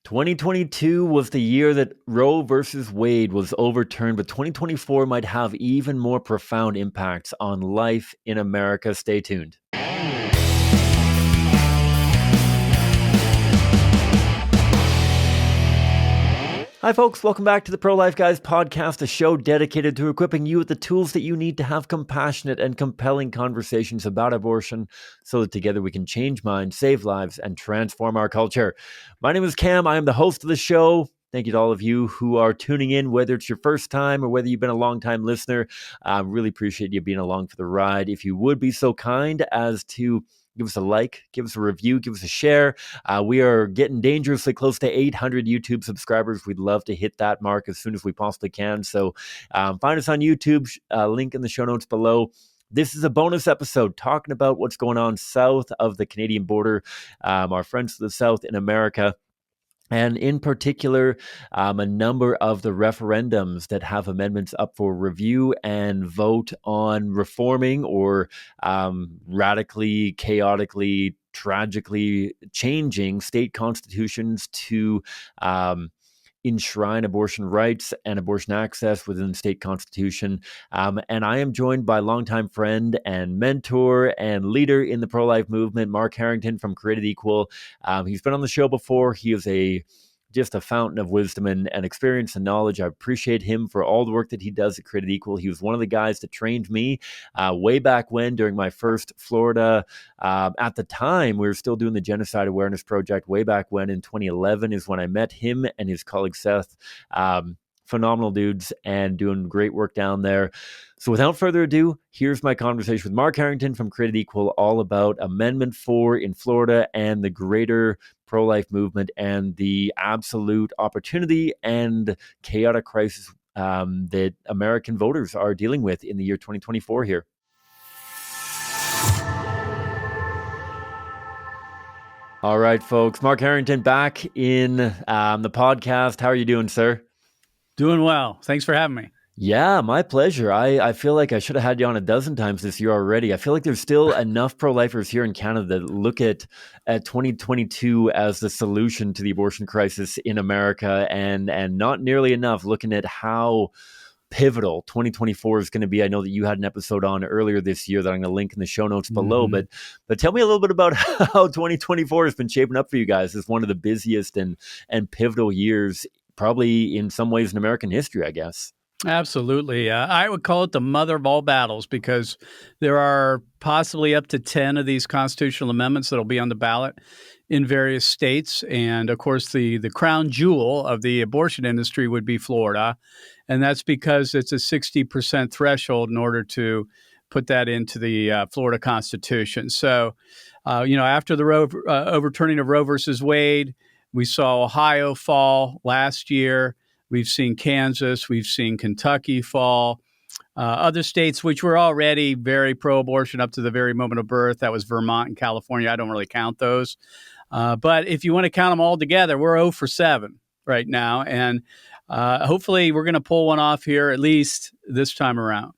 2022 was the year that Roe versus Wade was overturned, but 2024 might have even more profound impacts on life in America. Stay tuned. Hi, folks. Welcome back to the Pro-Life Guys podcast, a show dedicated to equipping you with the tools that you need to have compassionate and compelling conversations about abortion so that together we can change minds, save lives, and transform our culture. My name is Cam. I am the host of the show. Thank you to all of you who are tuning in, whether it's your first time or whether you've been a long-time listener. I really appreciate you being along for the ride. If you would be so kind as to give us a like, give us a review, give us a share. We are getting dangerously close to 800 YouTube subscribers. We'd love to hit that mark as soon as we possibly can. So find us on YouTube, link in the show notes below. This is a bonus episode talking about what's going on south of the Canadian border, our friends to the south in America. And in particular, a number of the referendums that have amendments up for review and vote on reforming or radically, chaotically, tragically changing state constitutions to enshrine abortion rights and abortion access within the state constitution. And I am joined by longtime friend and mentor and leader in the pro-life movement, Mark Harrington from Created Equal. He's been on the show before. He is just a fountain of wisdom and experience and knowledge. I appreciate him for all the work that he does at Created Equal. He was one of the guys that trained me way back when during my first Florida. At the time, we were still doing the Genocide Awareness Project way back when in 2011 is when I met him and his colleague Seth. Phenomenal dudes and doing great work down there. So without further ado, here's my conversation with Mark Harrington from Created Equal, all about Amendment 4 in Florida and the greater pro-life movement and the absolute opportunity and chaotic crisis that American voters are dealing with in the year 2024 here. All right, folks. Mark Harrington back in the podcast. How are you doing, sir? Doing well. Thanks for having me. Yeah, my pleasure. I feel like I should have had you on a dozen times this year already. I feel like there's still enough pro-lifers here in Canada that look at 2022 as the solution to the abortion crisis in America, and not nearly enough looking at how pivotal 2024 is going to be. I know that you had an episode on earlier this year that I'm going to link in the show notes below, but tell me a little bit about how 2024 has been shaping up for you guys as one of the busiest and pivotal years probably in some ways in American history, I guess. Absolutely. I would call it the mother of all battles because there are possibly up to 10 of these constitutional amendments that will be on the ballot in various states. And of course, the crown jewel of the abortion industry would be Florida. And that's because it's a 60% threshold in order to put that into the Florida Constitution. So, after the overturning of Roe versus Wade, we saw Ohio fall last year. We've seen Kansas. We've seen Kentucky fall. Other states, which were already very pro-abortion up to the very moment of birth, that was Vermont and California. I don't really count those. But if you want to count them all together, we're 0 for 7 right now. And hopefully we're going to pull one off here, at least this time around.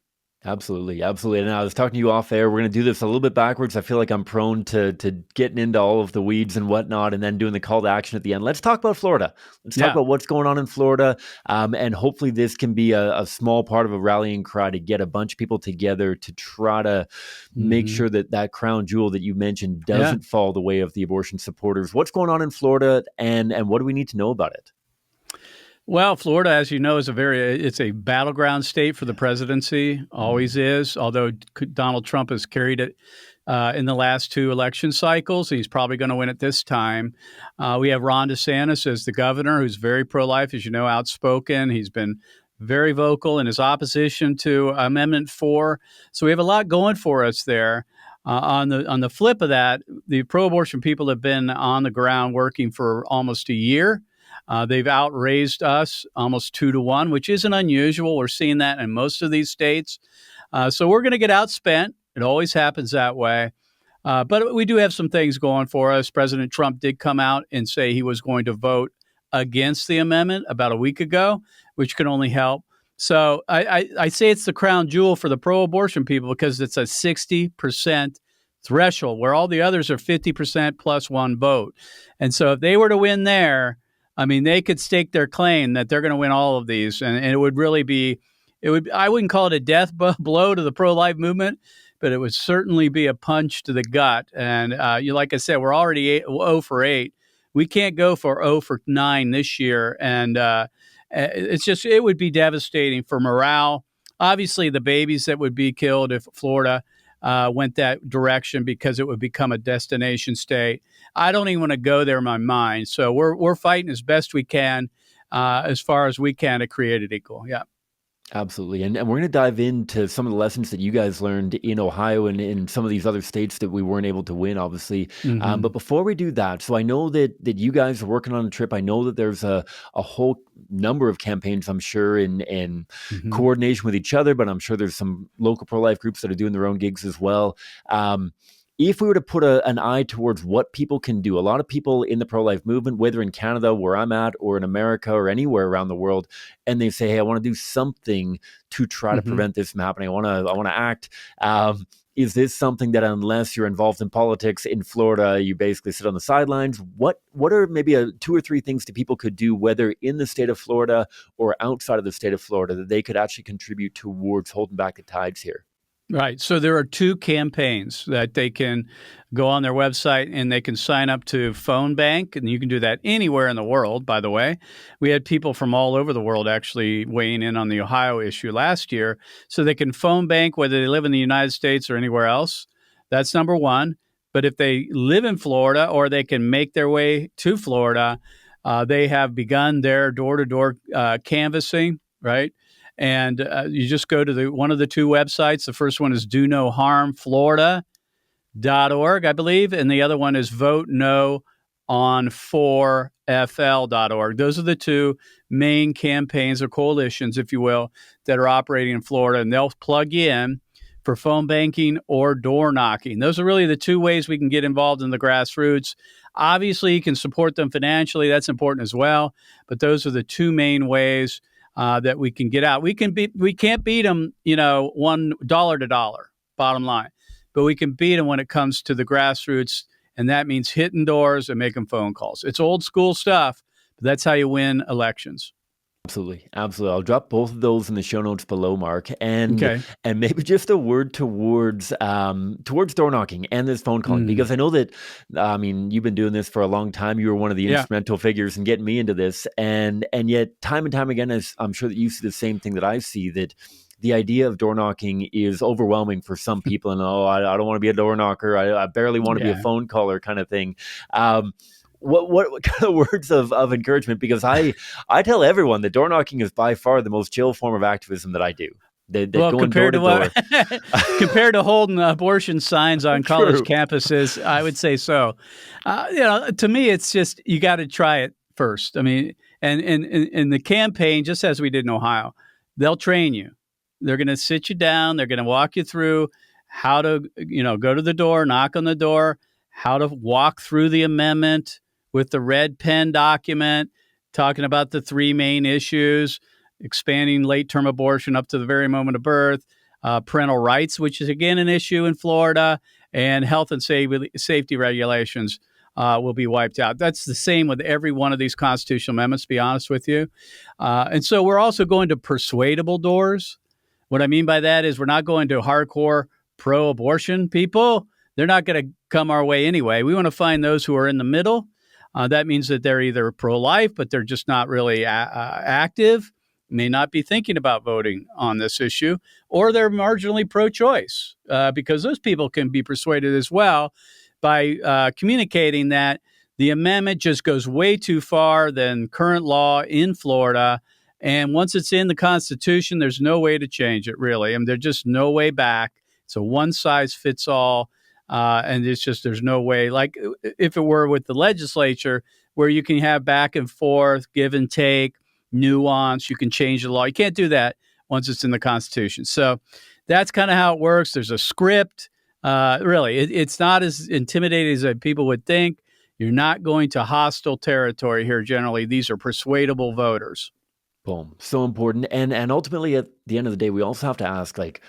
Absolutely. Absolutely. And I was talking to you off air. We're going to do this a little bit backwards. I feel like I'm prone to getting into all of the weeds and whatnot and then doing the call to action at the end. Let's talk about Florida. Let's talk about what's going on in Florida. And hopefully this can be a small part of a rallying cry to get a bunch of people together to try to make sure that crown jewel that you mentioned doesn't fall the way of the abortion supporters. What's going on in Florida and what do we need to know about it? Well, Florida, as you know, it's a battleground state for the presidency, always is, although Donald Trump has carried it in the last 2 election cycles. He's probably going to win it this time. We have Ron DeSantis as the governor, who's very pro-life, as you know, outspoken. He's been very vocal in his opposition to Amendment 4. So we have a lot going for us there. On the flip of that, the pro-abortion people have been on the ground working for almost a year. They've outraised us almost 2-1, which isn't unusual. We're seeing that in most of these states. So we're going to get outspent. It always happens that way. But we do have some things going for us. President Trump did come out and say he was going to vote against the amendment about a week ago, which can only help. So I say it's the crown jewel for the pro-abortion people because it's a 60% threshold where all the others are 50% plus one vote. And so if they were to win there, I mean, they could stake their claim that they're going to win all of these, and it would really be, it would. I wouldn't call it a death blow to the pro-life movement, but it would certainly be a punch to the gut. And like I said, we're already 0 for 8. We can't go for 0 for 9 this year, and it would be devastating for morale. Obviously, the babies that would be killed if Florida went that direction, because it would become a destination state. I don't even want to go there in my mind. So we're fighting as best we can, as far as we can, to create it equal. Yeah. Absolutely. And we're going to dive into some of the lessons that you guys learned in Ohio and in some of these other states that we weren't able to win, obviously. Mm-hmm. But before we do that, so I know that you guys are working on a trip. I know that there's a whole number of campaigns, I'm sure, in Mm-hmm. coordination with each other, but I'm sure there's some local pro-life groups that are doing their own gigs as well. If we were to put an eye towards what people can do, a lot of people in the pro-life movement, whether in Canada, where I'm at, or in America, or anywhere around the world, and they say, "Hey, I want to do something to try to Mm-hmm. prevent this from happening. I want to act." Is this something that, unless you're involved in politics in Florida, you basically sit on the sidelines? What are maybe 2 or 3 things that people could do, whether in the state of Florida or outside of the state of Florida, that they could actually contribute towards holding back the tides here? Right. So there are 2 campaigns that they can go on their website, and they can sign up to phone bank. And you can do that anywhere in the world, by the way. We had people from all over the world actually weighing in on the Ohio issue last year. So they can phone bank whether they live in the United States or anywhere else. That's number one. But if they live in Florida, or they can make their way to Florida, they have begun their door-to-door canvassing, right? And you just go to one of the 2 websites. The first one is do no harm Florida.org, I believe. And the other one is vote no on 4fl.org. Those are the 2 main campaigns, or coalitions, if you will, that are operating in Florida. And they'll plug in for phone banking or door knocking. Those are really the 2 ways we can get involved in the grassroots. Obviously, you can support them financially. That's important as well. But those are the 2 main ways that we can get out. We can't beat them, $1 to dollar, bottom line, but we can beat them when it comes to the grassroots, and that means hitting doors and making phone calls. It's old school stuff, but that's how you win elections. Absolutely. Absolutely. I'll drop both of those in the show notes below, Mark. And Okay. maybe just a word towards door knocking and this phone calling, Mm. because I know that, I mean, you've been doing this for a long time. You were one of the Yeah. instrumental figures in getting me into this. And yet time and time again, as I'm sure that you see the same thing that I see, that the idea of door knocking is overwhelming for some people. And, I don't want to be a door knocker. I barely want to be a Yeah. phone caller, kind of thing. What kind of words of encouragement? Because I tell everyone that door knocking is by far the most chill form of activism that I do. That Well, going door compared to to what, door. compared to holding abortion signs on college True. campuses, I would say so. To me, it's just you got to try it first. I mean, and in the campaign, just as we did in Ohio, they'll train you. They're going to sit you down. They're going to walk you through how to, go to the door, knock on the door, how to walk through the amendment with the red pen document, talking about the 3 main issues: expanding late-term abortion up to the very moment of birth, parental rights, which is again an issue in Florida, and health and safety regulations will be wiped out. That's the same with every one of these constitutional amendments, to be honest with you. And so we're also going to persuadable doors. What I mean by that is we're not going to hardcore pro-abortion people. They're not going to come our way anyway. We want to find those who are in the middle. That means that they're either pro-life, but they're just not really active, may not be thinking about voting on this issue, or they're marginally pro-choice, because those people can be persuaded as well by communicating that the amendment just goes way too far than current law in Florida. And once it's in the Constitution, there's no way to change it, really. I mean, there's just no way back. It's a one size fits all. And it's just, there's no way, like if it were with the legislature, where you can have back and forth, give and take, nuance, you can change the law. You can't do that once it's in the Constitution. So that's kind of how it works. There's a script. Really, it's not as intimidating as people would think. You're not going to hostile territory here. Generally, these are persuadable voters. Boom. So important. And ultimately, at the end of the day, we also have to ask, like,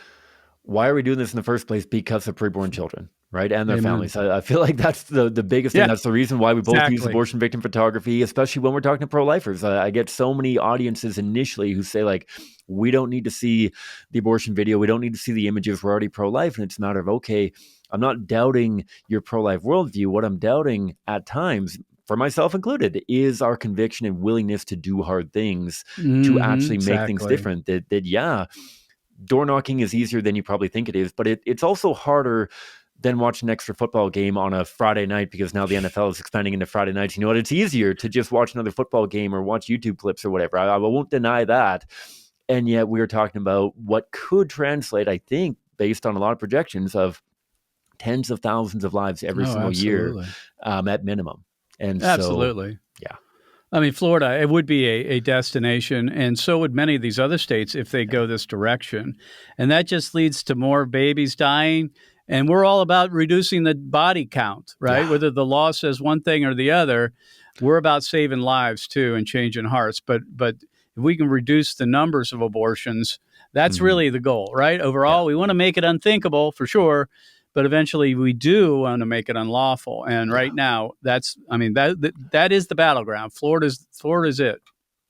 why are we doing this in the first place? Because of preborn children. right? And their Amen. families. I feel like that's the biggest thing. Yeah, That's the reason why we both use exactly. abortion victim photography, especially when we're talking to pro-lifers. I get so many audiences initially who say, like, we don't need to see the abortion video. We don't need to see the images. We're already pro-life. And it's a matter of, okay, I'm not doubting your pro-life worldview. What I'm doubting at times, for myself included, is our conviction and willingness to do hard things to actually make things Exactly. different. That yeah, door knocking is easier than you probably think it is, but it's also harder than watching an extra football game on a Friday night, because now the NFL is expanding into Friday nights. You know what? It's easier to just watch another football game or watch YouTube clips or whatever. I won't deny that. And yet we were talking about what could translate, I think, based on a lot of projections, of tens of thousands of lives every Oh, single year absolutely. at minimum. And so, Absolutely. yeah. I mean, Florida, it would be a destination, and so would many of these other states if they go this direction. And that just leads to more babies dying. And we're all about reducing the body count, right? Yeah. Whether the law says one thing or the other, we're about saving lives too and changing hearts. But if we can reduce the numbers of abortions, that's Mhm. really the goal, right? Yeah. Overall, we want to make it unthinkable for sure, but eventually we do want to make it unlawful. And Yeah. right now, that is the battleground. Florida's it.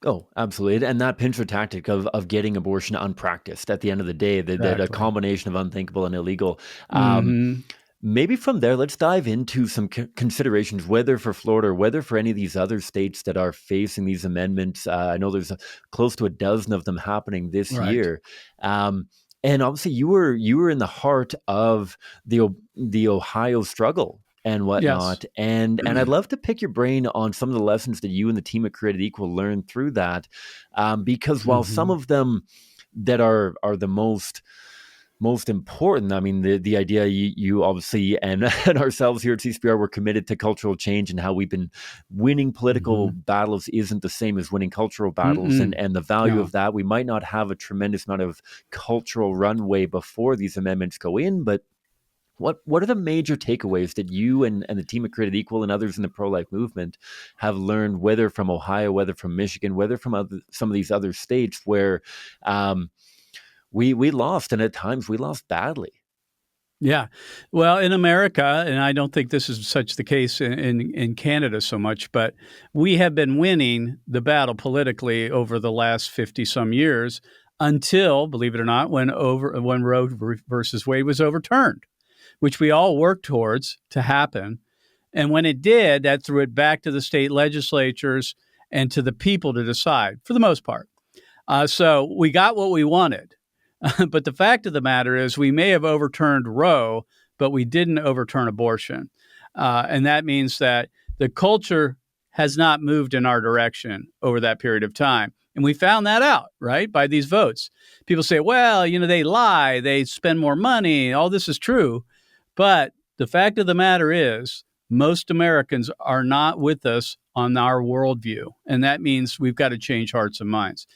Oh, absolutely. And that pincer tactic of getting abortion unpracticed at the end of the day, that a Exactly. combination of unthinkable and illegal. Hmm. Maybe from there, let's dive into some considerations, whether for Florida or whether for any of these other states that are facing these amendments. I know there's close to a dozen of them happening this Right. year. Um, and obviously, you were in the heart of the Ohio struggle and Yes. whatnot. And I'd love to pick your brain on some of the lessons that you and the team at Created Equal learned through that, because while some Hmm. of them that are the most important. I mean, the idea you obviously and, and ourselves here at CCPR, we're committed to cultural change, and how we've been winning political Hmm. battles isn't the same as winning cultural battles, Mm-mm. and the value No. of that. We might not have a tremendous amount of cultural runway before these amendments go in, but what are the major takeaways that you and the team at Created Equal and others in the pro-life movement have learned, whether from Ohio, whether from Michigan, whether from some of these other states where um, we lost, and at times we lost badly. Yeah. Well, in America, and I don't think this is such the case in Canada so much, but we have been winning the battle politically over the last 50 some years until, believe it or not, when Roe versus Wade was overturned, which we all worked towards to happen. And when it did, that threw it back to the state legislatures and to the people to decide for the most part. So we got what we wanted. But the fact of the matter is, we may have overturned Roe, but we didn't overturn abortion. And that means that the culture has not moved in our direction over that period of time. And we found that out, right, by these votes. People say, well, they lie, they spend more money, all this is true. But the fact of the matter is, most Americans are not with us on our worldview. And that means we've got to change hearts and minds.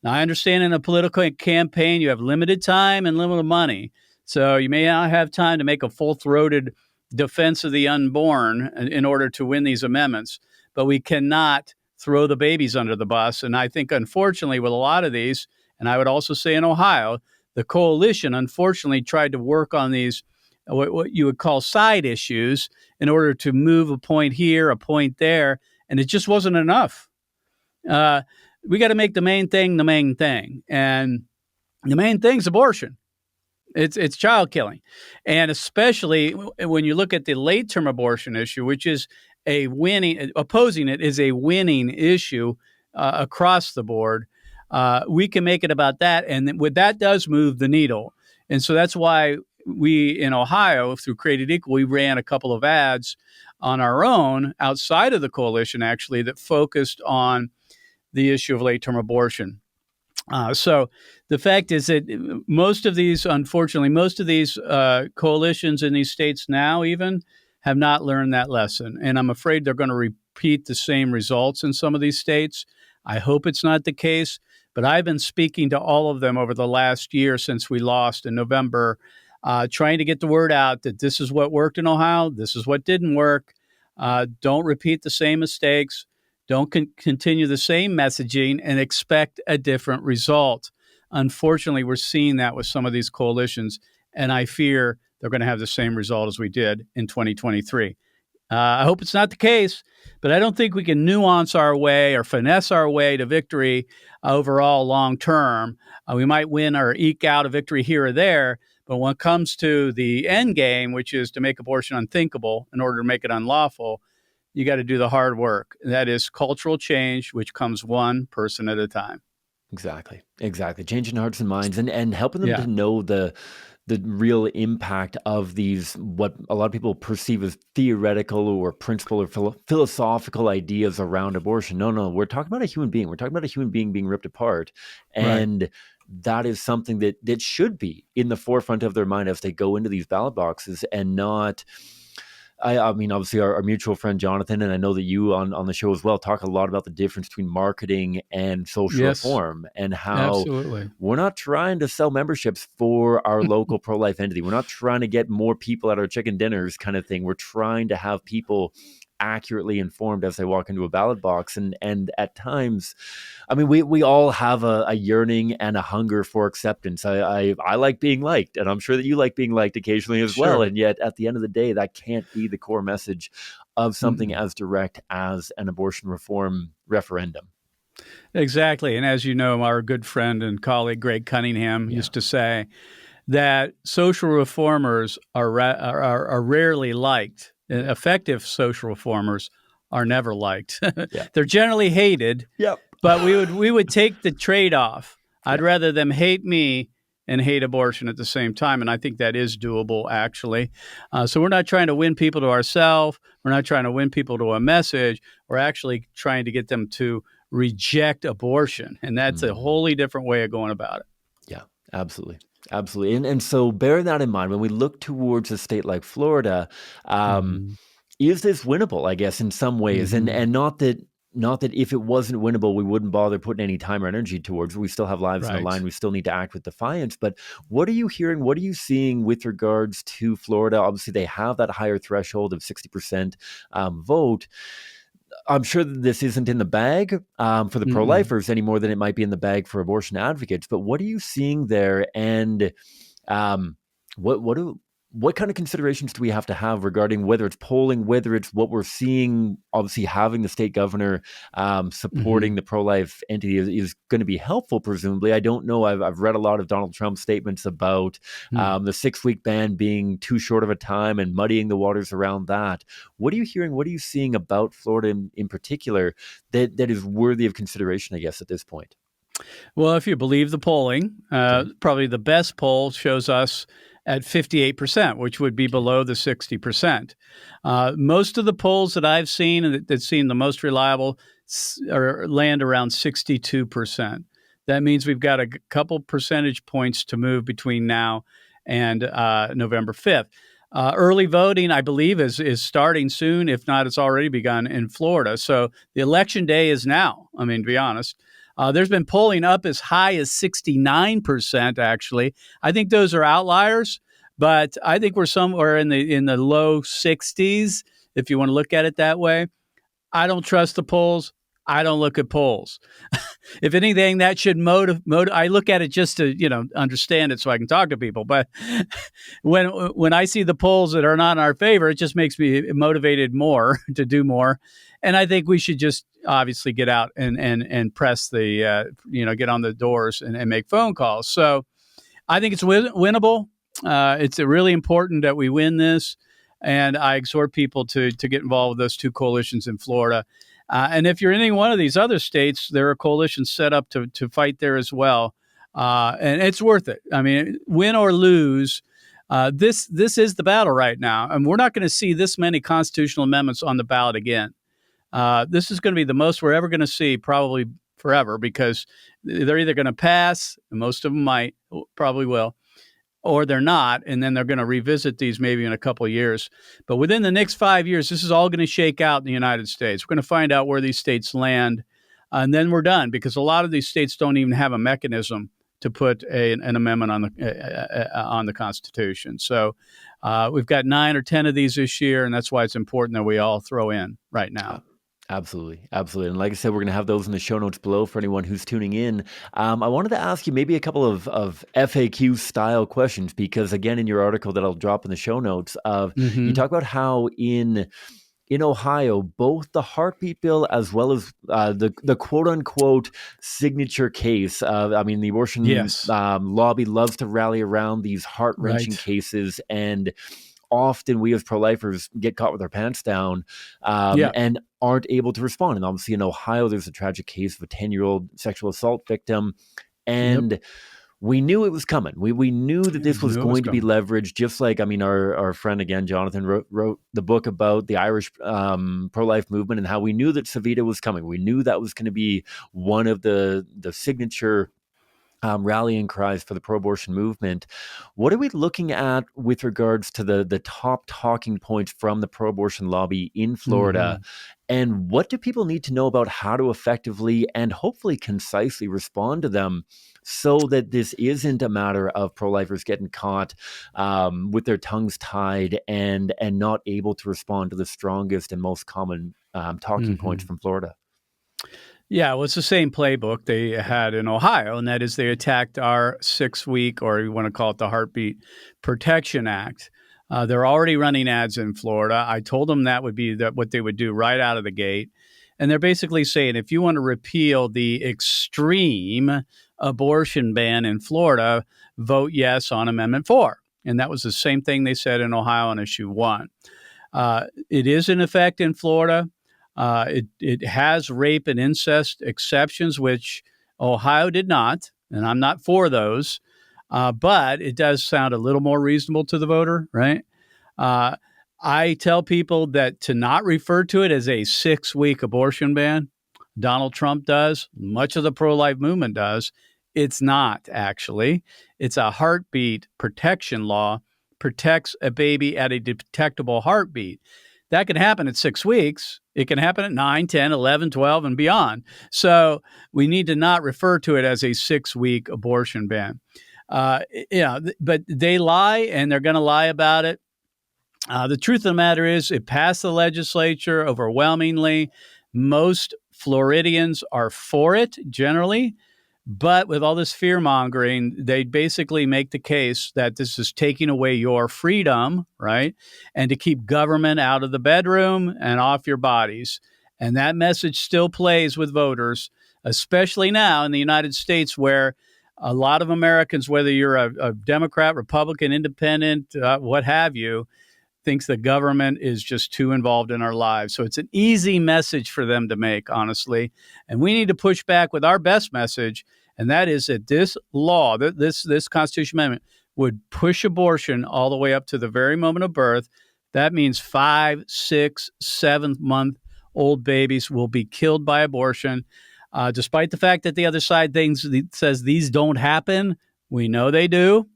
Now, I understand in a political campaign, you have limited time and limited money. So you may not have time to make a full throated defense of the unborn in order to win these amendments. But we cannot throw the babies under the bus. And I think, unfortunately, with a lot of these, and I would also say in Ohio, the coalition unfortunately tried to work on these, what you would call side issues, in order to move a point here, a point there. And it just wasn't enough. Uh, we got to make the main thing the main thing. And the main thing is abortion. It's child killing. And especially when you look at the late term abortion issue, which is opposing it is a winning issue across the board. We can make it about that. And that does move the needle. And so that's why we in Ohio, through Created Equal, we ran a couple of ads on our own outside of the coalition, actually, that focused on the issue of late term abortion. So the fact is that unfortunately, most of these coalitions in these states now even have not learned that lesson. And I'm afraid they're going to repeat the same results in some of these states. I hope it's not the case, but I've been speaking to all of them over the last year since we lost in November, trying to get the word out that this is what worked in Ohio, this is what didn't work. Don't repeat the same mistakes. Don't continue the same messaging and expect a different result. Unfortunately, we're seeing that with some of these coalitions, And I fear they're going to have the same result as we did in 2023. I hope it's not the case, but I don't think we can nuance our way or finesse our way to victory overall long term. We might win or eke out a victory here or there, but when it comes to the end game, which is to make abortion unthinkable in order to make it unlawful, you got to do the hard work. That is cultural change, which comes one person at a time. Exactly. Changing hearts and minds and helping them Yeah, to know the real impact of these, what a lot of people perceive as theoretical or principle or philosophical ideas around abortion. No, we're talking about a human being. We're talking about a human being being ripped apart. right. And that is something that should be in the forefront of their mind as they go into these ballot boxes, and not, I mean, obviously our mutual friend Jonathan, and I know that you on the show as well, talk a lot about the difference between marketing and social Yes, reform, and how absolutely. we're not trying to sell memberships for our local pro-life entity. We're not trying to get more people at our chicken dinners kind of thing. We're trying to have people accurately informed as they walk into a ballot box. And at times, I mean, we all have a yearning and a hunger for acceptance. I like being liked, and I'm sure that you like being liked occasionally as well. Sure. And yet, at the end of the day, that can't be the core message of something Mm-mm. as direct as an abortion reform referendum. Exactly. And as you know, our good friend and colleague Greg Cunningham Yeah. used to say that social reformers are rarely liked. Effective social reformers are never liked. Yeah. They're generally hated, Yep. but we would take the trade off. I'd Yeah. rather them hate me and hate abortion at the same time, and I think that is doable, actually. So we're not trying to win people to ourselves. We're not trying to win people to a message. We're actually trying to get them to reject abortion, and that's a wholly different way of going about it. Yeah, absolutely. Absolutely. And so bearing that in mind, when we look towards a state like Florida, Mm-hmm. is this winnable, I guess, in some ways? Mm-hmm. And not that if it wasn't winnable, we wouldn't bother putting any time or energy towards it. We still have lives on the line. Right. We still need to act with defiance. But what are you hearing? What are you seeing with regards to Florida? Obviously, they have that higher threshold of 60% vote. I'm sure that this isn't in the bag for the Mm-mm. pro-lifers any more than it might be in the bag for abortion advocates. But what are you seeing there? And um, what kind of considerations do we have to have regarding whether it's polling, whether it's what we're seeing? Obviously, having the state governor Mm-hmm. supporting the pro-life entity is going to be helpful, presumably. I don't know. I've read a lot of Donald Trump's statements about the 6-week ban being too short of a time and muddying the waters around that. What are you hearing? What are you seeing about Florida in particular that is worthy of consideration, I guess, at this point? Well, if you believe the polling, Okay. probably the best poll shows us at 58%, which would be Okay. below the 60%. Most of the polls that I've seen and that seem the most reliable land around 62%. That means we've got a couple percentage points to move between now and November 5th. Early voting, I believe, is starting soon. If not, it's already begun in Florida. So the election day is now. I mean, to be honest. There's been polling up as high as 69%, actually. I think those are outliers, but I think we're somewhere in the low 60s, if you want to look at it that way. I don't trust the polls. I don't look at polls. If anything, that should motivate. I look at it just to understand it so I can talk to people. But when I see the polls that are not in our favor, it just makes me motivated more to do more. And I think we should just obviously get out and press the get on the doors and make phone calls. So I think it's winnable. It's really important that we win this, and I exhort people to get involved with those two coalitions in Florida. And if you're in any one of these other states, there are coalitions set up to fight there as well, and it's worth it. I mean, win or lose, this is the battle right now, and we're not going to see this many constitutional amendments on the ballot again. This is going to be the most we're ever going to see, probably forever, because they're either going to pass, and most of them probably will, or they're not, and then they're going to revisit these maybe in a couple of years. But within the next 5 years, this is all going to shake out in the United States. We're going to find out where these states land, and then we're done, because a lot of these states don't even have a mechanism to put an amendment on the Constitution. So we've got 9 or 10 of these this year, and that's why it's important that we all throw in right now. Absolutely. Absolutely. And like I said, we're going to have those in the show notes below for anyone who's tuning in. I wanted to ask you maybe a couple of FAQ style questions, because again, in your article that I'll drop in the show notes, you Hmm. talk about how in Ohio, both the heartbeat bill as well as the quote unquote signature case. I mean, the abortion Yes. lobby loves to rally around these heart wrenching Right. cases, and often we as pro-lifers get caught with our pants down, Yeah. and aren't able to respond. And obviously in Ohio, there's a tragic case of a 10-year-old sexual assault victim. Yep. And we knew it was coming. We knew that Yeah, this we was knew it was going to be coming. leveraged, just like, I mean, our friend again, Jonathan, wrote the book about the Irish pro-life movement, and how we knew that Savita was coming. We knew that was going to be one of the signature rallying cries for the pro-abortion movement. What are we looking at with regards to the top talking points from the pro-abortion lobby in Florida? Hmm. And what do people need to know about how to effectively and hopefully concisely respond to them, so that this isn't a matter of pro-lifers getting caught with their tongues tied and not able to respond to the strongest and most common talking points Hmm. from Florida? Yeah, well, it's the same playbook they had in Ohio, and that is they attacked our 6-week, or you want to call it the Heartbeat Protection Act. They're already running ads in Florida. I told them that would be what they would do right out of the gate. And they're basically saying if you want to repeal the extreme abortion ban in Florida, vote yes on Amendment 4. And that was the same thing they said in Ohio on issue 1. It is in effect in Florida. It has rape and incest exceptions, which Ohio did not, and I'm not for those. But it does sound a little more reasonable to the voter, right? Uh, I tell people that to not refer to it as a 6-week abortion ban, Donald Trump does, much of the pro life movement does. It's not actually. It's a heartbeat protection law, protects a baby at a detectable heartbeat. That can happen at 6 weeks. It can happen at 9, 10, 11, 12, and beyond. So we need to not refer to it as a 6-week abortion ban. But they lie, and they're going to lie about it. The truth of the matter is, it passed the legislature overwhelmingly. Most Floridians are for it generally, but with all this fear mongering, they basically make the case that this is taking away your freedom, right? And to keep government out of the bedroom and off your bodies. And that message still plays with voters, especially now in the United States, where a lot of Americans, whether you're a Democrat, Republican, Independent, what have you, thinks the government is just too involved in our lives. So it's an easy message for them to make, honestly. And we need to push back with our best message, and that is that this law, this Constitution Amendment, would push abortion all the way up to the very moment of birth. That means 5, 6, 7-month old babies will be killed by abortion. Despite the fact that the other side says these don't happen, we know they do.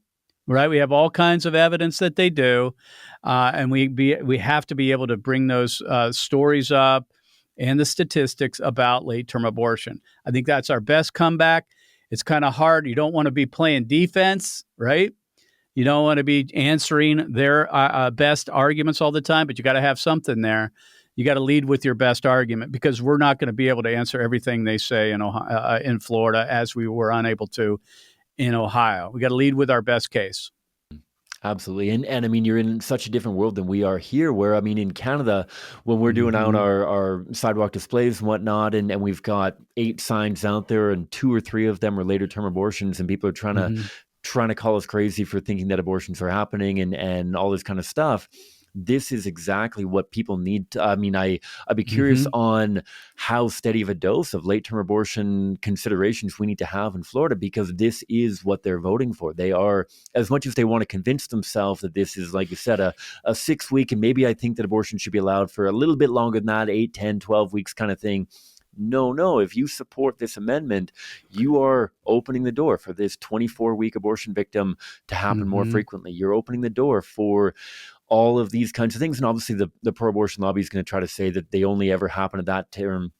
Right, we have all kinds of evidence that they do, and we have to be able to bring those stories up and the statistics about late term abortion. I think that's our best comeback. It's kind of hard. You don't want to be playing defense, right? You don't want to be answering their best arguments all the time, but you got to have something there. You got to lead with your best argument, because we're not going to be able to answer everything they say in in Florida, as we were unable to in Ohio. We got to lead with our best case. Absolutely. And I mean, you're in such a different world than we are here, where, I mean, in Canada, when we're doing out Mm-hmm. our sidewalk displays and whatnot, and we've got 8 signs out there, and 2 or 3 of them are later term abortions, and people are Mm-hmm. trying to call us crazy for thinking that abortions are happening, and all this kind of stuff. This is exactly what people need to, I mean, I'd be curious Mm-hmm. on how steady of a dose of late term abortion considerations we need to have in Florida, because this is what they're voting for. They are, as much as they want to convince themselves that this is, like you said, a 6-week, and maybe I think that abortion should be allowed for a little bit longer than that, 8, 10, 12 weeks kind of thing. No, if you support this amendment, you are opening the door for this 24-week abortion victim to happen more Mm-hmm. frequently. You're opening the door for all of these kinds of things. And obviously the pro-abortion lobby is going to try to say that they only ever happen at that term,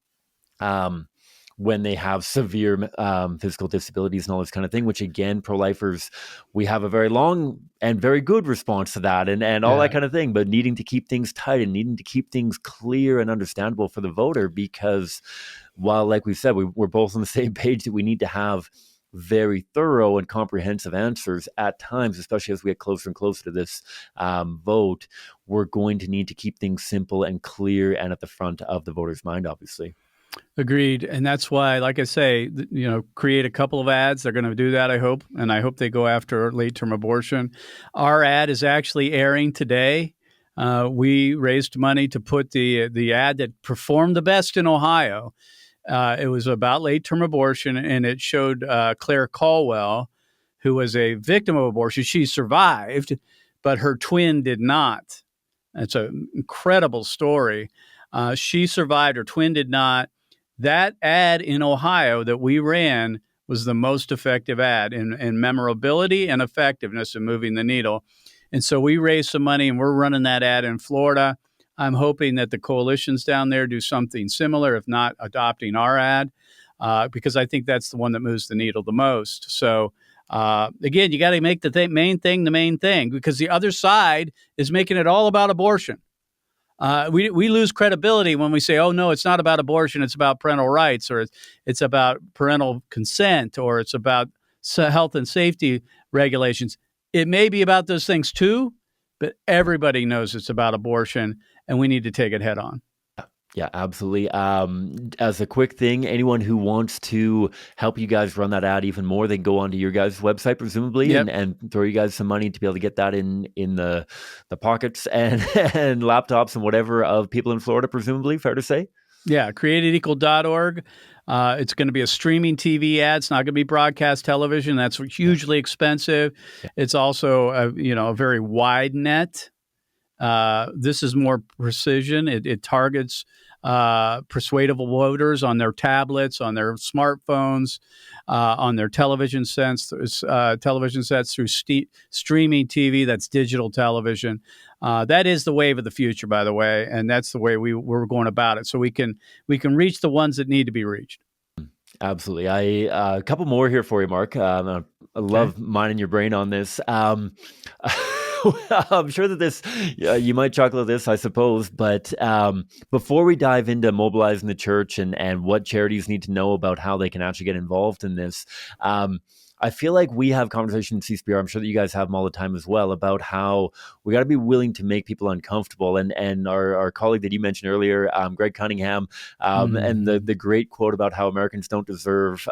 um, when they have severe physical disabilities and all this kind of thing, which again, pro-lifers, we have a very long and very good response to that and all that kind of thing, but needing to keep things tight and needing to keep things clear and understandable for the voter, because while, like we said, we're both on the same page that we need to have very thorough and comprehensive answers at times, especially as we get closer and closer to this vote, we're going to need to keep things simple and clear and at the front of the voter's mind, obviously. Agreed. And that's why, like I say, create a couple of ads. They're going to do that, I hope. And I hope they go after late-term abortion. Our ad is actually airing today. We raised money to put the ad that performed the best in Ohio. It was about late-term abortion, and it showed Claire Caldwell, who was a victim of abortion. She survived, but her twin did not. That's an incredible story. She survived. Her twin did not. That ad in Ohio that we ran was the most effective ad in memorability and effectiveness in moving the needle. And so we raised some money, and we're running that ad in Florida. I'm hoping that the coalitions down there do something similar, if not adopting our ad, because I think that's the one that moves the needle the most. So, again, you got to make the main thing the main thing, because the other side is making it all about abortion. We lose credibility when we say, oh, no, it's not about abortion. It's about parental rights, or it's about parental consent, or it's about health and safety regulations. It may be about those things, too, but everybody knows it's about abortion, and we need to take it head on. Yeah, absolutely. As a quick thing, anyone who wants to help you guys run that ad even more, they can go onto your guys' website, presumably, and throw you guys some money to be able to get that in the pockets and laptops and whatever of people in Florida, presumably, fair to say? Yeah, createdequal.org. It's going to be a streaming TV ad. It's not going to be broadcast television. That's hugely expensive. Yeah. It's also a very wide net. This is more precision. It targets persuadable voters on their tablets, on their smartphones, on their television sets through streaming TV. That's digital television. That is the wave of the future, by the way, and that's the way we're going about it. So we can reach the ones that need to be reached. Absolutely. A couple more here for you, Mark. I love minding your brain on this. I'm sure that this, you might chuckle at this, I suppose, but before we dive into mobilizing the church and what charities need to know about how they can actually get involved in this, I feel like we have conversations in CSPR, I'm sure that you guys have them all the time as well, about how we got to be willing to make people uncomfortable. And our colleague that you mentioned earlier, Greg Cunningham, and the great quote about how Americans don't deserve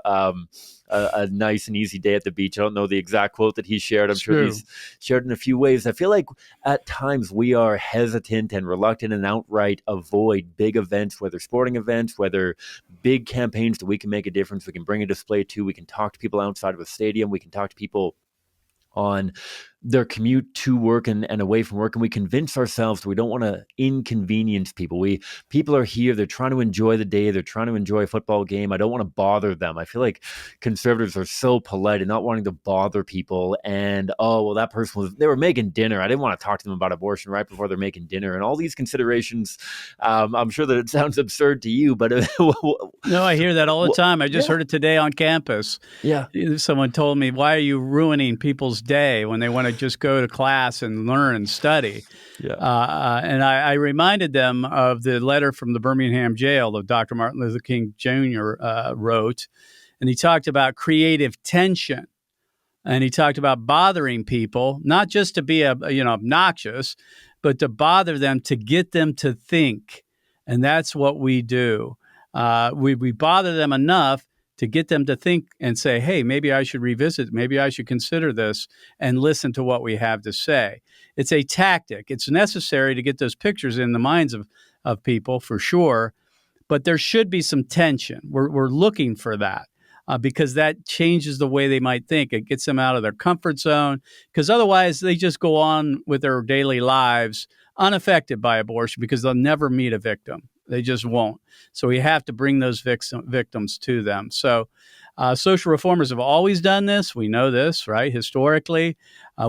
a nice and easy day at the beach. I don't know the exact quote that he shared. I'm sure he's shared in a few ways. I feel like at times we are hesitant and reluctant and outright avoid big events, whether sporting events, whether big campaigns that we can make a difference. We can bring a display to, we can talk to people outside of a stadium. We can talk to people on their commute to work and away from work, and we convince ourselves that we don't want to inconvenience people. People are here, they're trying to enjoy the day, they're trying to enjoy a football game. I don't want to bother them. I feel like conservatives are so polite and not wanting to bother people. And that person they were making dinner. I didn't want to talk to them about abortion right before they're making dinner, and all these considerations. I'm sure that it sounds absurd to you, but no, I hear that all the time. I just heard it today on campus. Yeah, someone told me, "Why are you ruining people's day when they want to just go to class and learn and study?" Yeah. And I reminded them of the letter from the Birmingham jail that Dr. Martin Luther King Jr. Wrote, and he talked about creative tension, and he talked about bothering people, not just to be obnoxious, but to bother them, to get them to think, and that's what we do. We bother them enough to get them to think and say, hey, maybe I should revisit, maybe I should consider this and listen to what we have to say. It's a tactic. It's necessary to get those pictures in the minds of people for sure, but there should be some tension. We're looking for that because that changes the way they might think. It gets them out of their comfort zone, because otherwise they just go on with their daily lives unaffected by abortion because they'll never meet a victim. They just won't. So we have to bring those victims to them. So social reformers have always done this. We know this, right? Historically,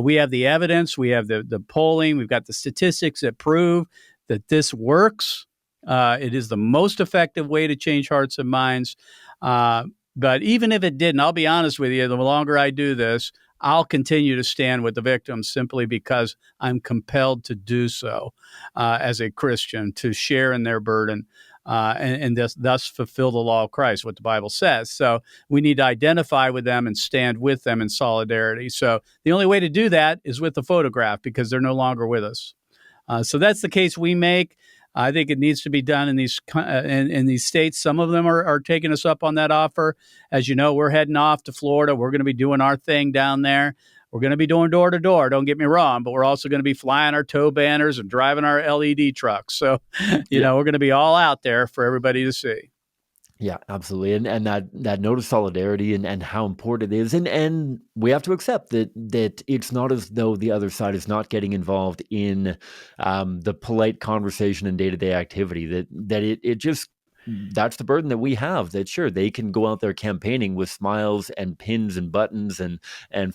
we have the evidence. We have the polling. We've got the statistics that prove that this works. It is the most effective way to change hearts and minds. But even if it didn't, I'll be honest with you, the longer I do this, I'll continue to stand with the victims simply because I'm compelled to do so as a Christian, to share in their burden and thus fulfill the law of Christ, what the Bible says. So we need to identify with them and stand with them in solidarity. So the only way to do that is with the photograph because they're no longer with us. So that's the case we make. I think it needs to be done in these states. Some of them are taking us up on that offer. As you know, we're heading off to Florida. We're going to be doing our thing down there. We're going to be doing door to door. Don't get me wrong, but we're also going to be flying our tow banners and driving our LED trucks. So, we're going to be all out there for everybody to see. Yeah, absolutely. And that note of solidarity and how important it is. And we have to accept that it's not as though the other side is not getting involved in the polite conversation and day-to-day activity, that it just, that's the burden that we have, that sure, they can go out there campaigning with smiles and pins and buttons and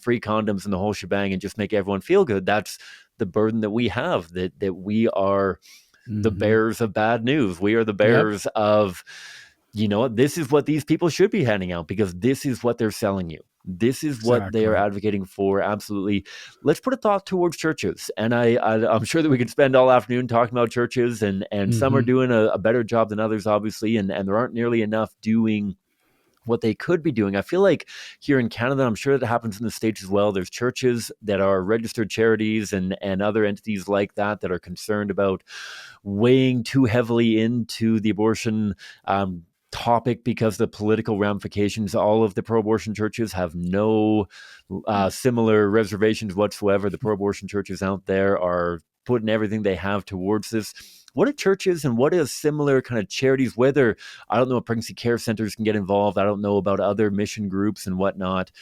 free condoms and the whole shebang and just make everyone feel good. That's the burden that we have, that we are the bearers of bad news. We are the bearers of, this is what these people should be handing out because this is what they're selling you. This is what they are advocating for. Absolutely. Let's put a thought towards churches. And I'm sure that we could spend all afternoon talking about churches, and some are doing a better job than others, obviously, and there aren't nearly enough doing what they could be doing. I feel like here in Canada, I'm sure that happens in the States as well. There's churches that are registered charities and other entities like that are concerned about weighing too heavily into the abortion topic because the political ramifications. All of the pro-abortion churches have no similar reservations whatsoever. The pro-abortion churches out there are putting everything they have towards this. What are churches and what are similar kind of charities, whether, I don't know if pregnancy care centers can get involved, I don't know about other mission groups and whatnot,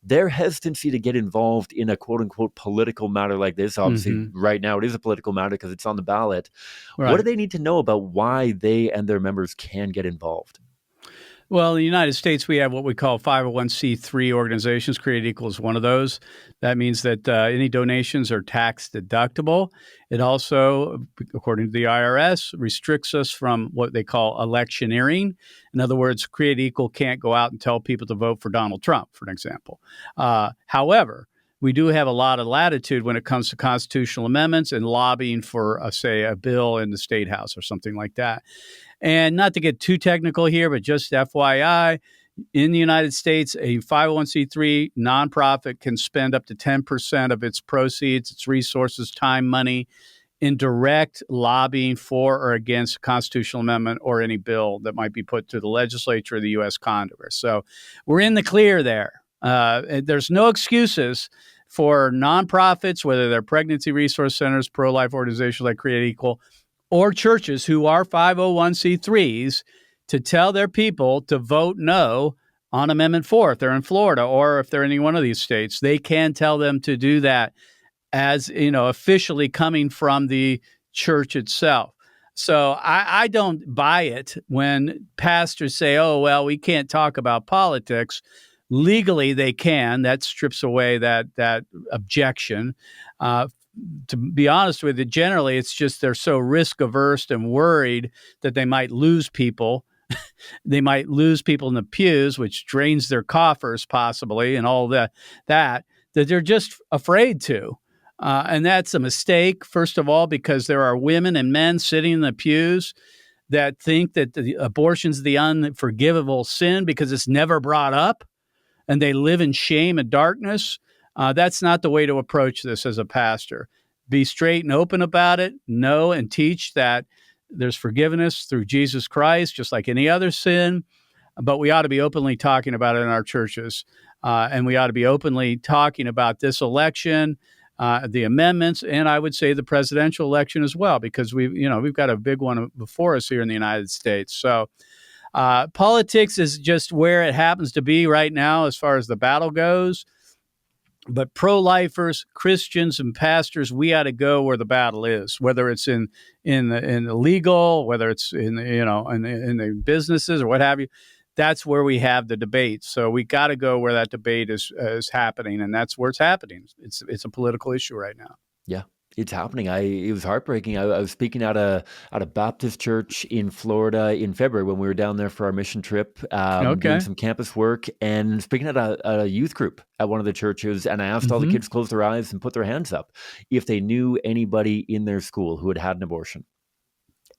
their hesitancy to get involved in a quote-unquote political matter like this, obviously right now it is a political matter because it's on the ballot. Right. What do they need to know about why they and their members can get involved? Well, in the United States, we have what we call 501c3 organizations. Created Equal is one of those. That means that any donations are tax deductible. It also, according to the IRS, restricts us from what they call electioneering. In other words, Created Equal can't go out and tell people to vote for Donald Trump, for an example. However, we do have a lot of latitude when it comes to constitutional amendments and lobbying for, say, a bill in the State House or something like that. And not to get too technical here, but just FYI, in the United States, a 501c3 nonprofit can spend up to 10% of its proceeds, its resources, time, money in direct lobbying for or against a constitutional amendment or any bill that might be put to the legislature or the U.S. Congress. So we're in the clear there. There's no excuses for nonprofits, whether they're pregnancy resource centers, pro-life organizations like Create Equal, or churches who are 501c3s, to tell their people to vote no on Amendment 4 if they're in Florida, or if they're in any one of these states. They can tell them to do that as, officially coming from the church itself. So I don't buy it when pastors say, oh, well, we can't talk about politics. Legally, they can. That strips away that objection. To be honest with you, generally, it's just they're so risk averse and worried that they might lose people. They might lose people in the pews, which drains their coffers possibly, and all that they're just afraid to. And that's a mistake, first of all, because there are women and men sitting in the pews that think that the abortion's the unforgivable sin because it's never brought up, and they live in shame and darkness. That's not the way to approach this as a pastor. Be straight and open about it. Know and teach that there's forgiveness through Jesus Christ, just like any other sin. But we ought to be openly talking about it in our churches. And we ought to be openly talking about this election, the amendments, and I would say the presidential election as well, because we've got a big one before us here in the United States. So politics is just where it happens to be right now as far as the battle goes. But pro-lifers, Christians, and pastors, we ought to go where the battle is, whether it's in the legal, whether it's in the businesses or what have you. That's where we have the debate. So we got to go where that debate is happening, and that's where it's happening. It's a political issue right now. Yeah. It's happening. It was heartbreaking. I was speaking at a Baptist church in Florida in February when we were down there for our mission trip, doing Okay. some campus work, and speaking at a youth group at one of the churches. And I asked all the Mm-hmm. kids to close their eyes and put their hands up if they knew anybody in their school who had had an abortion.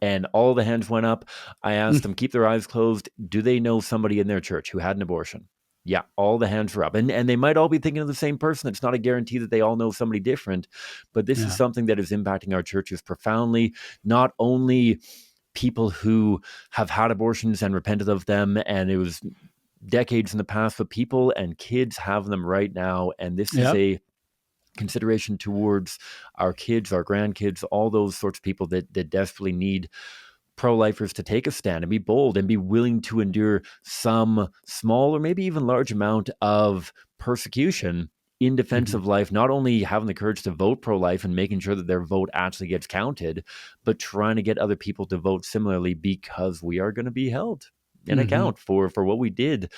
And all the hands went up. I asked them, keep their eyes closed. Do they know somebody in their church who had an abortion? Yeah, all the hands were up. And they might all be thinking of the same person. It's not a guarantee that they all know somebody different. But this is Yeah. something that is impacting our churches profoundly. Not only people who have had abortions and repented of them, and it was decades in the past, but people and kids have them right now. And this is Yep. a consideration towards our kids, our grandkids, all those sorts of people that desperately need pro-lifers to take a stand and be bold and be willing to endure some small or maybe even large amount of persecution in defense Mm-hmm. of life, not only having the courage to vote pro-life and making sure that their vote actually gets counted, but trying to get other people to vote similarly, because we are going to be held in Mm-hmm. account for what we did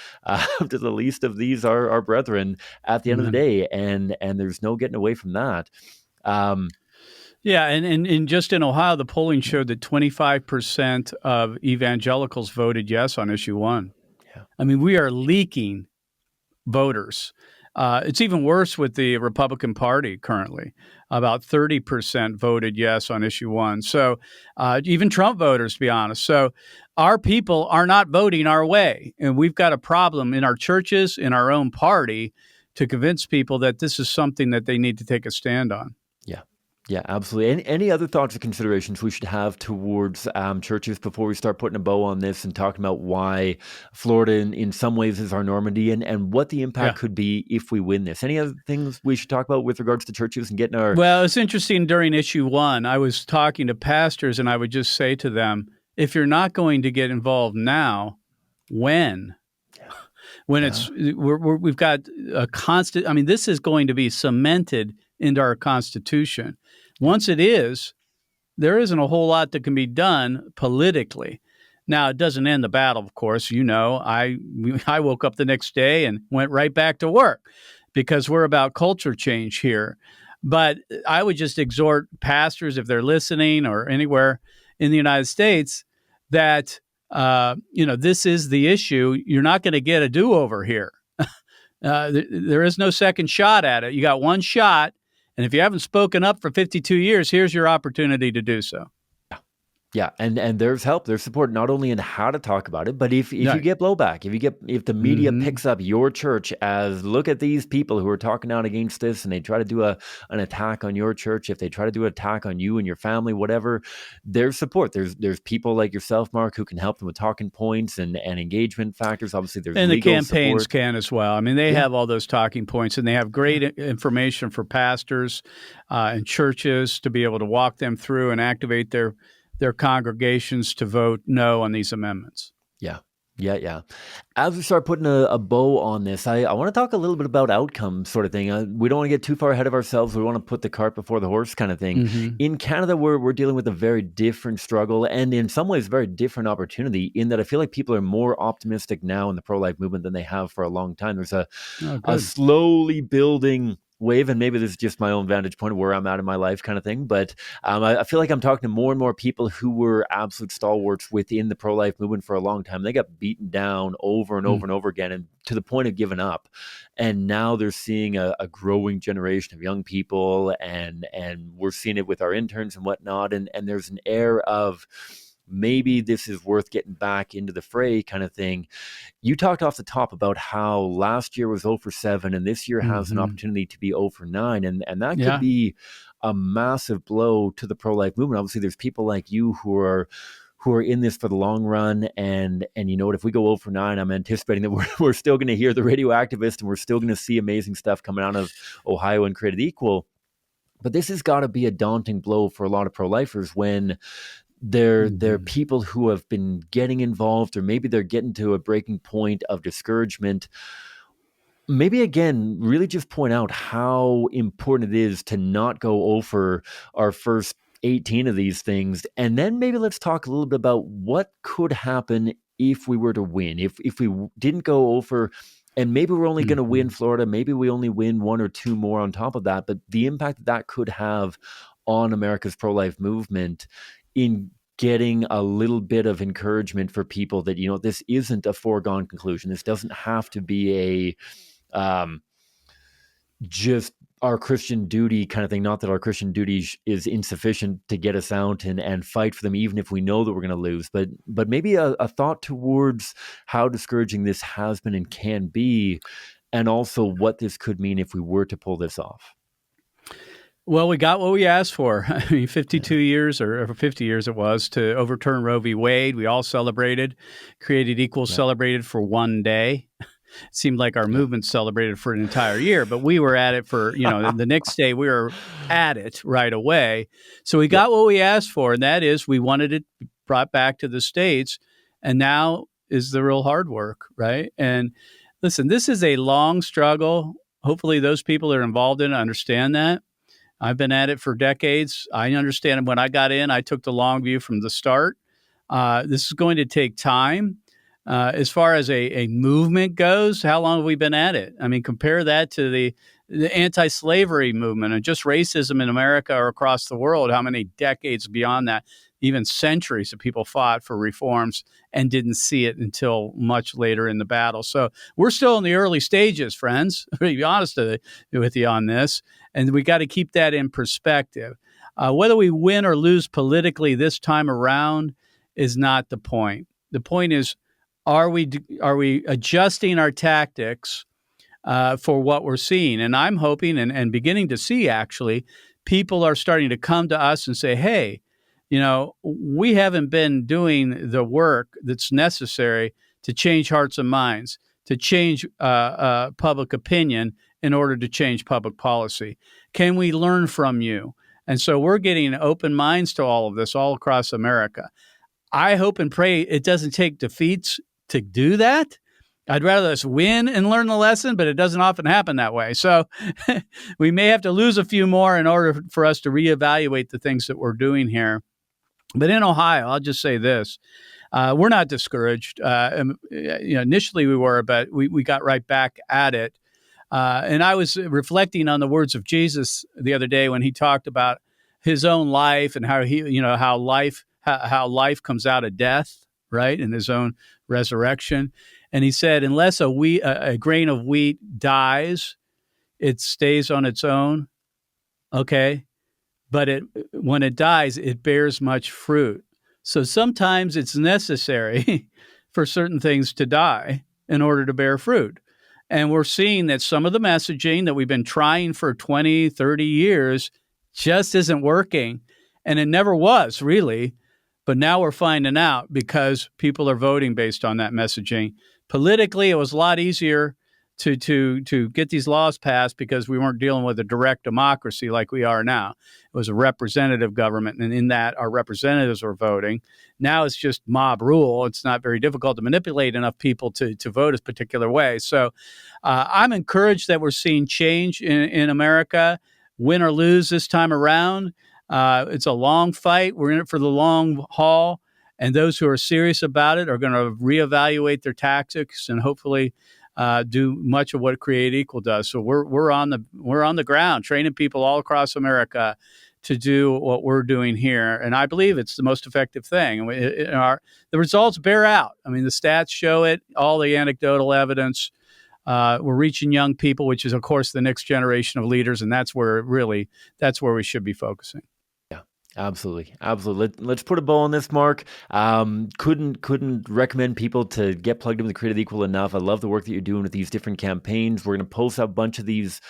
to the least of these, our brethren, at the end of the Amen. day. And there's no getting away from that. Yeah, and just in Ohio, the polling showed that 25% of evangelicals voted yes on issue one. Yeah. I mean, we are leaking voters. It's even worse with the Republican Party currently. About 30% voted yes on issue one. So even Trump voters, to be honest. So our people are not voting our way. And we've got a problem in our churches, in our own party, to convince people that this is something that they need to take a stand on. Yeah. Yeah, absolutely. Any other thoughts or considerations we should have towards churches before we start putting a bow on this and talking about why Florida in some ways is our Normandy, and what the impact Yeah. could be if we win this? Any other things we should talk about with regards to churches and getting our... Well, it's interesting. During issue one, I was talking to pastors and I would just say to them, if you're not going to get involved now, when? When it's we've got a constant. I mean, this is going to be cemented into our Constitution. Once it is, there isn't a whole lot that can be done politically. Now, it doesn't end the battle, of course. You know, I woke up the next day and went right back to work because we're about culture change here. But I would just exhort pastors, if they're listening or anywhere in the United States, that this is the issue. You're not going to get a do-over here. There is no second shot at it. You got one shot, and if you haven't spoken up for 52 years, here's your opportunity to do so. Yeah, and there's help, there's support, not only in how to talk about it, but if you Right. get blowback, if the media picks up your church as, look at these people who are talking out against this, and they try to do an attack on your church, if they try to do an attack on you and your family, whatever, there's support. There's people like yourself, Mark, who can help them with talking points and engagement factors. Obviously, there's And the legal campaigns support. can as well. I mean, they have all those talking points, and they have great information for pastors and churches to be able to walk them through and activate their congregations to vote no on these amendments. Yeah. As we start putting a bow on this, I want to talk a little bit about outcome sort of thing. We don't want to get too far ahead of ourselves. We want to put the cart before the horse kind of thing. Mm-hmm. In Canada, we're dealing with a very different struggle, and in some ways, very different opportunity, in that I feel like people are more optimistic now in the pro-life movement than they have for a long time. There's a slowly building wave, and maybe this is just my own vantage point of where I'm at in my life kind of thing, but I feel like I'm talking to more and more people who were absolute stalwarts within the pro-life movement for a long time. They got beaten down over and over and over again, and to the point of giving up. And now they're seeing a growing generation of young people, and we're seeing it with our interns and whatnot, and there's an air of, maybe this is worth getting back into the fray kind of thing. You talked off the top about how last year was 0 for 7, and this year has an opportunity to be 0 for 9. And that could be a massive blow to the pro-life movement. Obviously, there's people like you who are in this for the long run. And you know what, if we go 0 for 9, I'm anticipating that we're still going to hear the radio activist, and we're still going to see amazing stuff coming out of Ohio and Created Equal. But this has got to be a daunting blow for a lot of pro-lifers when they're people who have been getting involved, or maybe they're getting to a breaking point of discouragement. Maybe, again, really just point out how important it is to not go over our first 18 of these things. And then maybe let's talk a little bit about what could happen if we were to win, if we didn't go over. And maybe we're only going to win Florida. Maybe we only win 1 or 2 more on top of that. But the impact that could have on America's pro-life movement in getting a little bit of encouragement for people that, this isn't a foregone conclusion. This doesn't have to be a just our Christian duty kind of thing. Not that our Christian duty is insufficient to get us out and fight for them, even if we know that we're going to lose. But maybe a thought towards how discouraging this has been and can be, and also what this could mean if we were to pull this off. Well, we got what we asked for. I mean, 52 years or 50 years it was to overturn Roe v. Wade. We all celebrated, created equals celebrated for one day. It seemed like our movement celebrated for an entire year, but we were at it for, the next day we were at it right away. So we got what we asked for, and that is we wanted it brought back to the states, and now is the real hard work, right? And listen, this is a long struggle. Hopefully those people that are involved in it understand that. I've been at it for decades. I understand when I got in, I took the long view from the start. This is going to take time. As far as a movement goes, how long have we been at it? I mean, compare that to the anti-slavery movement and just racism in America or across the world. How many decades beyond that, even centuries of people fought for reforms and didn't see it until much later in the battle. So we're still in the early stages, friends, to be honest with you on this. And we got to keep that in perspective. Whether we win or lose politically this time around is not the point. The point is, are we adjusting our tactics for what we're seeing? And I'm hoping and beginning to see, actually, people are starting to come to us and say, hey, we haven't been doing the work that's necessary to change hearts and minds, to change public opinion in order to change public policy. Can we learn from you? And so we're getting open minds to all of this all across America. I hope and pray it doesn't take defeats to do that. I'd rather us win and learn the lesson, but it doesn't often happen that way. So we may have to lose a few more in order for us to reevaluate the things that we're doing here. But in Ohio, I'll just say this. We're not discouraged. Initially we were, but we got right back at it. And I was reflecting on the words of Jesus the other day when he talked about his own life and how how life comes out of death, right, in his own resurrection. And he said, unless a grain of wheat dies, it stays on its own. Okay. But when it dies, it bears much fruit. So sometimes it's necessary for certain things to die in order to bear fruit. And we're seeing that some of the messaging that we've been trying for 20, 30 years just isn't working. And it never was, really. But now we're finding out because people are voting based on that messaging. Politically, it was a lot easier to get these laws passed because we weren't dealing with a direct democracy like we are now. It was a representative government, and in that, our representatives were voting. Now it's just mob rule. It's not very difficult to manipulate enough people to vote a particular way. So I'm encouraged that we're seeing change in America, win or lose this time around. It's a long fight. We're in it for the long haul. And those who are serious about it are going to reevaluate their tactics and hopefully do much of what Create Equal does. So we're on the ground training people all across America to do what we're doing here, and I believe it's the most effective thing. The results bear out. I mean, the stats show it. All the anecdotal evidence. We're reaching young people, which is, of course, the next generation of leaders, and that's where we should be focusing. Absolutely. Let's put a bow on this, Mark. Couldn't recommend people to get plugged in with Create Equal enough. I love the work that you're doing with these different campaigns. We're going to post a bunch of these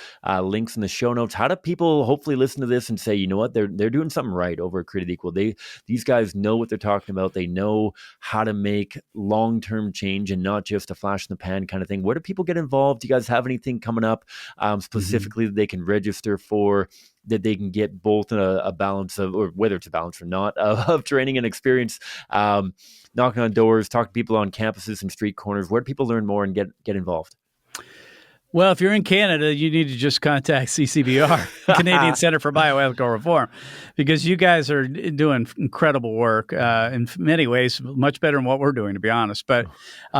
links in the show notes. How do people hopefully listen to this and say, you know what, they're doing something right over at Create Equal? These guys know what they're talking about. They know how to make long-term change and not just a flash in the pan kind of thing. Where do people get involved? Do you guys have anything coming up specifically that they can register for, that they can get both a balance of, or whether it's a balance or not, of training and experience, knocking on doors, talking to people on campuses and street corners? Where do people learn more and get involved? Well, if you're in Canada, you need to just contact CCBR, Canadian Center for Bioethical Reform, because you guys are doing incredible work in many ways, much better than what we're doing, to be honest. But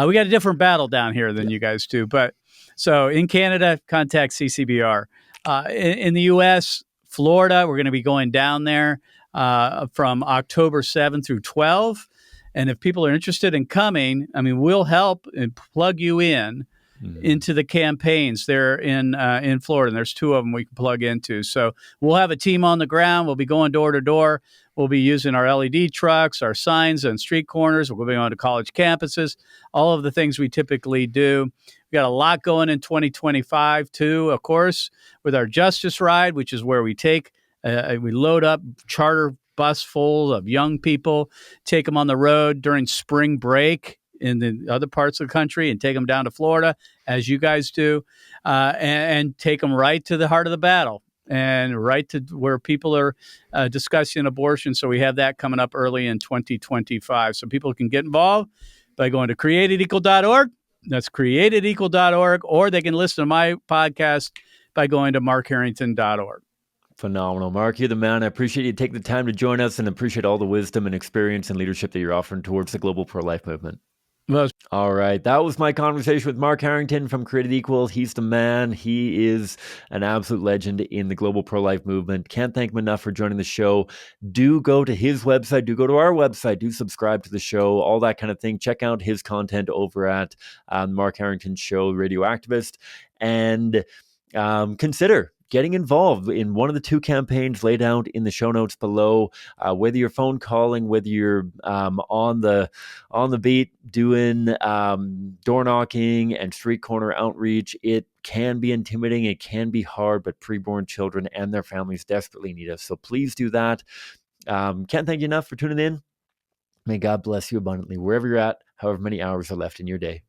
we got a different battle down here than you guys do. But so in Canada, contact CCBR. In the U.S., Florida, we're going to be going down there from October 7th through 12th. And if people are interested in coming, I mean, we'll help and plug you in into the campaigns there in Florida. And there's 2 of them we can plug into. So we'll have a team on the ground. We'll be going door to door. We'll be using our LED trucks, our signs on street corners. We'll be going to college campuses, all of the things we typically do. We got a lot going in 2025 too, of course, with our Justice Ride, which is where we we load up charter bus full of young people, take them on the road during spring break in the other parts of the country and take them down to Florida, as you guys do, and take them right to the heart of the battle and right to where people are discussing abortion. So we have that coming up early in 2025. So people can get involved by going to createdequal.org. That's createdequal.org, or they can listen to my podcast by going to markharrington.org. Phenomenal. Mark, you're the man. I appreciate you taking the time to join us and appreciate all the wisdom and experience and leadership that you're offering towards the global pro-life movement. All right. That was my conversation with Mark Harrington from Created Equal. He's the man. He is an absolute legend in the global pro-life movement. Can't thank him enough for joining the show. Do go to his website. Do go to our website. Do subscribe to the show, all that kind of thing. Check out his content over at Mark Harrington Show, Radio Activist, and consider getting involved in one of the 2 campaigns laid out in the show notes below. Whether you're phone calling, whether you're on the beat doing door knocking and street corner outreach, it can be intimidating. It can be hard, but preborn children and their families desperately need us. So please do that. Can't thank you enough for tuning in. May God bless you abundantly wherever you're at, however many hours are left in your day.